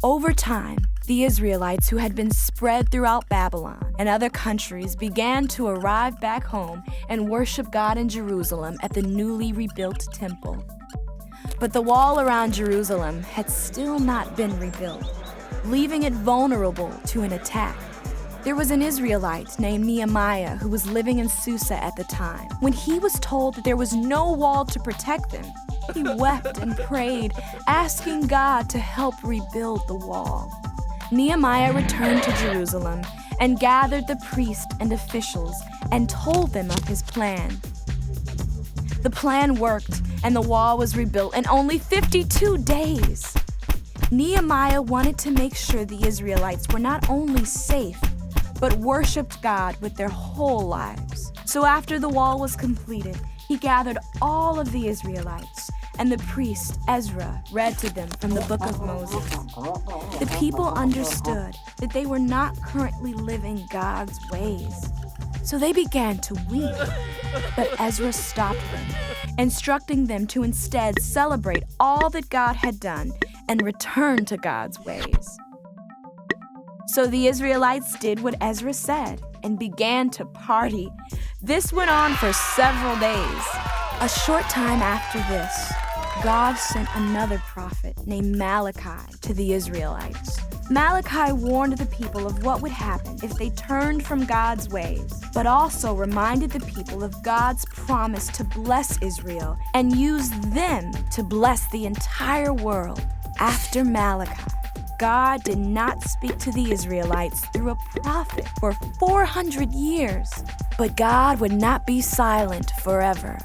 Over time, the Israelites who had been spread throughout Babylon and other countries began to arrive back home and worship God in Jerusalem at the newly rebuilt temple. But the wall around Jerusalem had still not been rebuilt, leaving it vulnerable to an attack. There was an Israelite named Nehemiah who was living in Susa at the time. When he was told that there was no wall to protect them, he wept and prayed, asking God to help rebuild the wall. Nehemiah returned to Jerusalem and gathered the priests and officials and told them of his plan. The plan worked, and the wall was rebuilt in only 52 days. Nehemiah wanted to make sure the Israelites were not only safe, but worshiped God with their whole lives. So after the wall was completed, he gathered all of the Israelites, and the priest Ezra read to them from the book of Moses. The people understood that they were not currently living God's ways. So they began to weep. But Ezra stopped them, instructing them to instead celebrate all that God had done and return to God's ways. So the Israelites did what Ezra said and began to party. This went on for several days. A short time after this, God sent another prophet named Malachi to the Israelites. Malachi warned the people of what would happen if they turned from God's ways, but also reminded the people of God's promise to bless Israel and use them to bless the entire world. After Malachi, God did not speak to the Israelites through a prophet for 400 years, but God would not be silent forever.